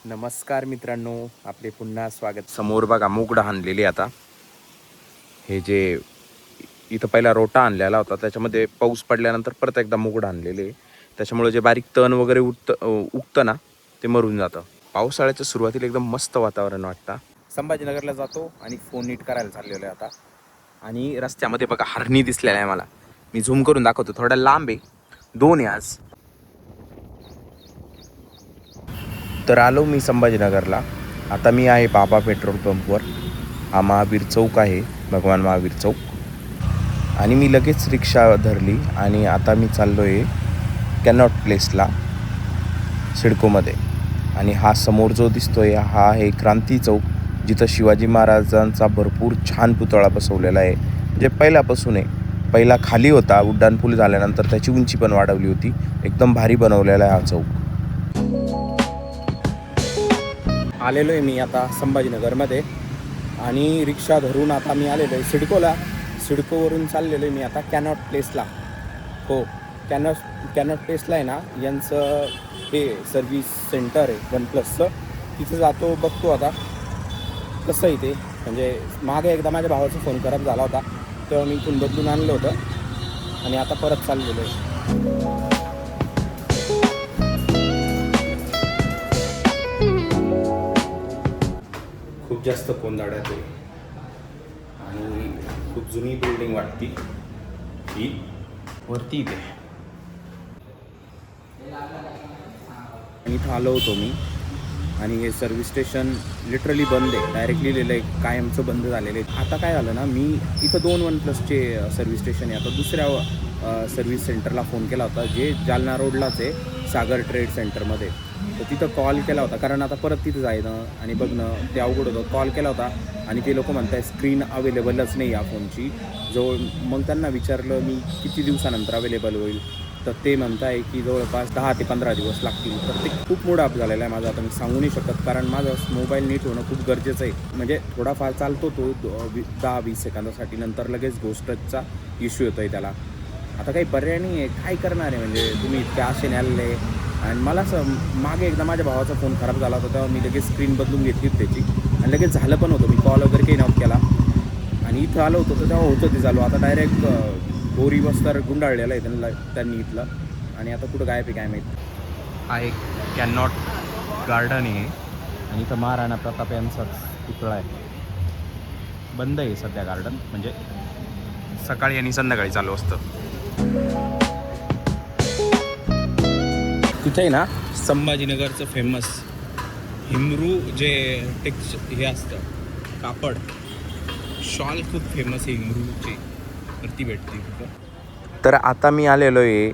नमस्कार मित्रांनो, आपले पुन्हा स्वागत. समोर बघा मुगडा आणलेली आता. हे जे इथं पहिला रोटा आणलेला होता, त्याच्यामध्ये पाऊस पडल्यानंतर परत एकदा मुगडा आणलेले. त्याच्यामुळे जे बारीक तण वगैरे उगतं ना, ते मरून जातं. पावसाळ्याच्या सुरुवातीला एकदम मस्त वातावरण वाटतं. संभाजीनगरला जातो आणि फोन नीट करायला चाललेलो आहे आता. आणि रस्त्यामध्ये बघा हरणी दिसलेला आहे मला. मी झूम करून दाखवतो, थोडा लांब आहे. 2 आहे आज. तर आलो मी संभाजीनगरला. आता मी आहे बाबा पेट्रोल पंपवर. हा महावीर चौक आहे, भगवान महावीर चौक. आणि मी लगेच रिक्षा धरली आणि आता मी चाललो आहे कॅनॉट प्लेसला सिडकोमध्ये. आणि हा समोर जो दिसतोय हा आहे क्रांती चौक, जिथं शिवाजी महाराजांचा भरपूर छान पुतळा बसवलेला आहे. जे पहिल्यापासून आहे. पहिला खाली होता, उड्डाणपूल झाल्यानंतर त्याची उंची पण वाढवली होती. एकदम भारी बनवलेला आहे हा चौक. आलेलो आहे मी आता संभाजीनगरमध्ये आणि रिक्षा धरून आता मी आलेलो आहे सिडकोला. सिडकोवरून चाललेलो आहे मी आता कॅनॉट प्लेसला. हो, कॅनॉट प्लेसला आहे ना, यांचं हे सर्व्हिस सेंटर आहे OnePlusचं. तिथं जातो, बघतो आता कसं आहे ते. म्हणजे मागे एकदा माझ्या भावाचा फोन खराब झाला होता, तेव्हा मी इथून बदलून आणलं होतं आणि आता परत चाललेलो आहे. खूप जास्त कोंदाड्यात आहे आणि खूप जुनी बिल्डिंग वाटती ही वरती इथे. इथं आलो होतो मी आणि हे सर्व्हिस स्टेशन लिटरली बंद आहे. डायरेक्ट लिहिलेलं आहे कायमचं बंद झालेलं आहे. आता काय झालं ना, मी इथं 2 OnePlusचे सर्व्हिस स्टेशन आहे. आता दुसऱ्या सर्व्हिस सेंटरला फोन केला होता, जे जालना रोडलाच आहे, सागर ट्रेड सेंटरमध्ये. तर तिथं कॉल केला होता, कारण आता परत तिथं जायनं आणि बघणं ते अवघड होतं. कॉल केला होता आणि ते लोक म्हणत आहे स्क्रीन अवेलेबलच नाही या फोनची जवळ. मग त्यांना विचारलं मी किती दिवसानंतर अवेलेबल होईल, तर ते म्हणत आहे की जवळपास 10 ते 15 दिवस लागतील. तर ते खूप मूड अप झालेला आहे माझा. आता मी सांगू नाही शकत, कारण माझा मोबाईल नीट होणं खूप गरजेचं आहे. म्हणजे थोडाफार चालतो तो 10-20 सेकंदासाठी, नंतर लगेच घोस्टचा इश्यू येतो आहे त्याला. आता काही पर्याय नाही आहे, काय करणार आहे. म्हणजे तुम्ही इतके आशेने आलेले. आणि मला असं मागे एकदा माझ्या भावाचा फोन खराब झाला होता, तेव्हा मी लगेच स्क्रीन बदलून घेतली होती त्याची आणि लगेच झालं पण होतं. मी कॉल वगैरे काही नव्हता केला आणि इथं आलो होतो तर तेव्हा होतं ते चालू. आता डायरेक्ट बोरी बस्तर गुंडाळलेलं आहे त्यांनी इथलं. आणि आता कुठं गायब आहे काय माहीत. हा एक कॅनॉट गार्डन आहे आणि इथं महाराणा प्रताप यांचाच पुतळा आहे. बंद आहे सध्या गार्डन, म्हणजे सकाळी आणि संध्याकाळी चालू असतं. तिथे आहे ना संभाजीनगरचं फेमस हिमरू जे हे असतं कापड शॉल खूप फेमस आहे हिमरूची, तर ती भेटते तिथं. तर आता मी आलेलो आहे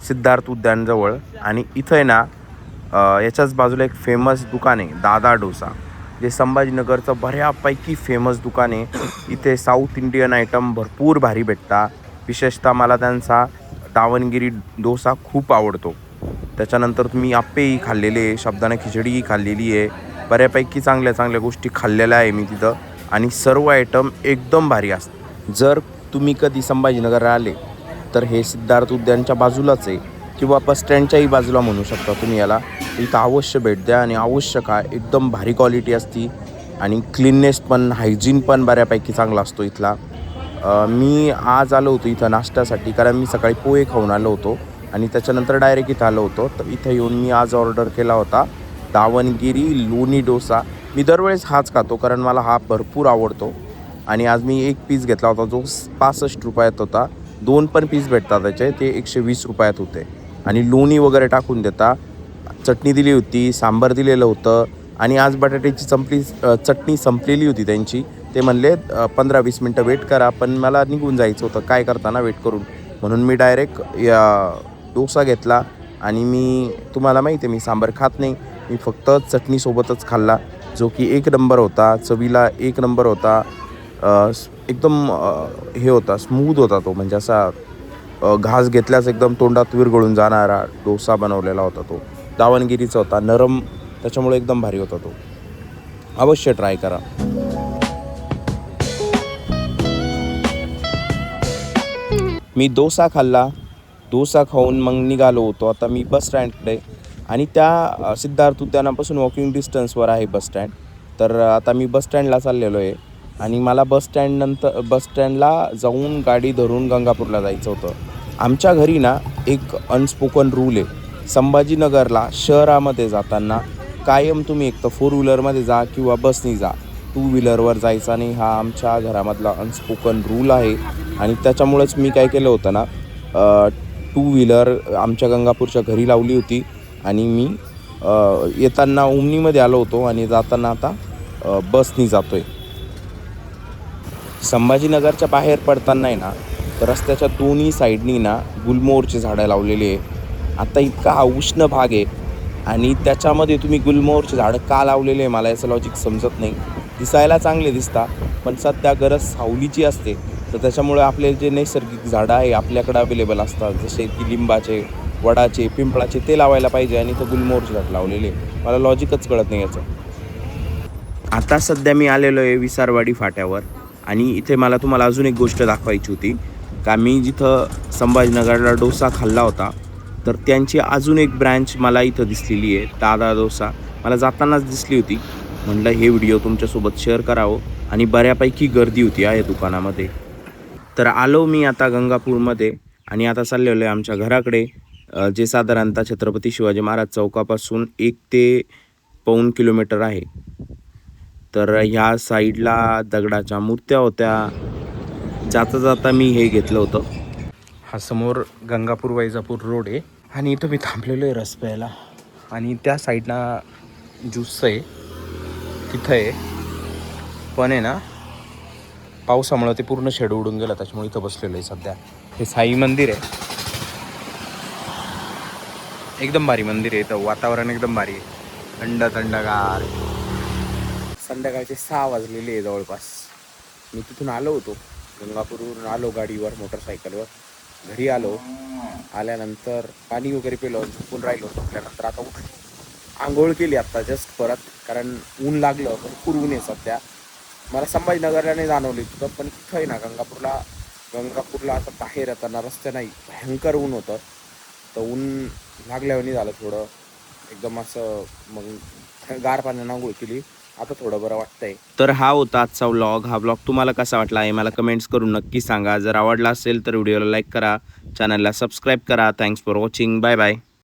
सिद्धार्थ उद्यानजवळ आणि इथं आहे ना याच्याच बाजूला एक फेमस दुकान आहे दादा डोसा, जे संभाजीनगरचं बऱ्यापैकी फेमस दुकान आहे. इथे साऊथ इंडियन आयटम भरपूर भारी भेटतात. विशेषतः मला त्यांचा दावणगिरी डोसा खूप आवडतो. त्याच्यानंतर तुम्ही आप्पेही खाल्लेले, साबुदाणा खिचडीही खाल्लेली आहे. बऱ्यापैकी चांगल्या गोष्टी खाल्लेल्या आहे मी तिथं आणि सर्व आयटम एकदम भारी असतात. जर तुम्ही कधी संभाजीनगरला आले तर हे सिद्धार्थ उद्यानच्या बाजूलाच आहे किंवा बस स्टँडच्याही बाजूला म्हणू शकता तुम्ही याला. इथं अवश्य भेट द्या आणि अवश्य काय, एकदम भारी क्वालिटी असती आणि क्लीननेस पण, हायजीन पण बऱ्यापैकी चांगला असतो इथला. मी आज आलो होतो इथं नाश्त्यासाठी, कारण मी सकाळी पोहे खाऊन आलो होतो आणि त्याच्यानंतर डायरेक्ट इथं आलो होतो. तर इथं येऊन मी आज ऑर्डर केला होता दावणगिरी लोणी डोसा. मी दरवेळेस हाच खातो कारण मला हा भरपूर आवडतो. आणि आज मी एक पीस घेतला होता जो 65 रुपयात होता. 2 पण पीस भेटतात त्याचे, ते 120 रुपयात होते. आणि लोणी वगैरे टाकून देता, चटणी दिली होती, सांबार दिलेलं होतं. आणि आज बटाट्याची चटणी संपलेली होती त्यांची. ते म्हणले 15-20 मिनटं वेट करा, पण मला निघून जायचं होतं काय करताना वेट करून, म्हणून मी डायरेक्ट डोसा घेतला. आणि मी तुम्हाला माहिती आहे मी सांबार खात नाही, मी फक्त चटणीसोबतच खाल्ला, जो की 1 नंबर होता. चवीला 1 नंबर होता. एकदम हे होता, स्मूथ होता तो. म्हणजे असा घास घेतल्यास एकदम तोंडात विरघळून जाणारा डोसा बनवलेला होता तो. दावणगिरीचा होता, नरम, त्याच्यामुळे एकदम भारी होता तो. अवश्य ट्राय करा. मी डोसा खाल्ला. डोसा खाऊन मग निघालो होतो आता मी बस स्टँडकडे. आणि त्या सिद्धार्थ उद्यानापासून वॉकिंग डिस्टन्सवर आहे बसस्टँड. तर आता मी बसस्टँडला चाललेलो आहे आणि मला बसस्टँडला जाऊन गाडी धरून गंगापूरला जायचं होतं. आमच्या घरी ना एक अनस्पोकन रूल आहे. संभाजीनगरला शहरामध्ये जाताना कायम तुम्ही एक तर फोर व्हीलरमध्ये जा किंवा बसनी जा. टू व्हीलरवर जायचा नाही, हा आमच्या घरामधला अनस्पोकन रूल आहे. आणि त्याच्यामुळेच मी काय केलं होतं ना, टू व्हीलर आमच्या गंगापूरच्या घरी लावली होती आणि मी येताना ओमनीमध्ये आलो होतो आणि जाताना आता बसनी जातो आहे. संभाजीनगरच्या बाहेर पडताना आहे ना, तर रस्त्याच्या दोन्ही साईडनी ना गुलमोहरची झाडं लावलेली आहे. आता इतका हा उष्ण भाग आहे आणि त्याच्यामध्ये तुम्ही गुलमोहरची झाडं का लावलेली आहे मला याचं लॉजिक समजत नाही. दिसायला चांगले दिसतात, पण सध्या गरज सावलीची असते, तर त्याच्यामुळे आपले जे नैसर्गिक झाडं आहे आपल्याकडे अवेलेबल असतात, जसे की लिंबाचे, वडाचे, पिंपळाचे, ते लावायला पाहिजे आणि तो गुलमोहरची झाड लावलेले. मला लॉजिकच कळत नाही याचं. आता सध्या मी आलेलो आहे विसारवाडी फाट्यावर आणि इथे मला तुम्हाला अजून एक गोष्ट दाखवायची होती का मी जिथं संभाजीनगरला डोसा खाल्ला होता, तर त्यांची अजून एक ब्रँच मला इथं दिसलेली आहे, दादा डोसा. मला जातानाच दिसली होती. म्हटलं हे व्हिडिओ तुमच्यासोबत शेअर करावं आणि बऱ्यापैकी गर्दी होती या दुकानामध्ये. तर आलो मी आता गंगापूरमध्ये आणि आता चाललेलो आहे आमच्या घराकडे, जे साधारणतः छत्रपती शिवाजी महाराज चौकापासून 1 ते 1.25 किलोमीटर आहे. तर ह्या साईडला दगडाच्या मूर्त्या होत्या. जाता जाता मी हे घेतलं होतं. हा समोर गंगापूर वैजापूर रोड आहे आणि इथं मी थांबलेलो आहे रस प्यायला आणि त्या साईडला ज्यूस आहे तिथं आहे. पण आहे ना, पावसामुळे ते पूर्ण शेड उडून गेलं, त्याच्यामुळे इथं बसलेलं आहे सध्या. हे साई मंदिर आहे, एकदम भारी मंदिर आहे. इथं वातावरण एकदम भारी आहे, थंडगार. संध्याकाळचे 6 वाजलेले आहे जवळपास. मी तिथून आलो होतो, गंगापूरवरून आलो गाडीवर, मोटरसायकलवर. घरी आलो, आल्यानंतर पाणी वगैरे पिलो, झोपून राहिलो. झोपल्यानंतर आता उठलो, आंघोळ केली आत्ता जस्ट परत, कारण ऊन लागलं, भरपूर ऊन आहे सध्या. मला संभाजीनगरला नाही जाणवली तिथं, पण इथं आहे ना गंगापूरला आता बाहेर येताना रस्ते नाही, भयंकर ऊन होतं. तर ऊन लागल्यावर झालं थोडं एकदम असं, मग गार पाण्यानं आंघोळ केली, आता थोडं बरं वाटतंय. तर हा होता आजचा व्लॉग. हा व्लॉग तुम्हाला कसा वाटला आहे मला कमेंट्स करून नक्की सांगा. जर आवडला असेल तर व्हिडिओला लाईक करा, चॅनलला सबस्क्राईब करा. Thanks for watching. Bye bye.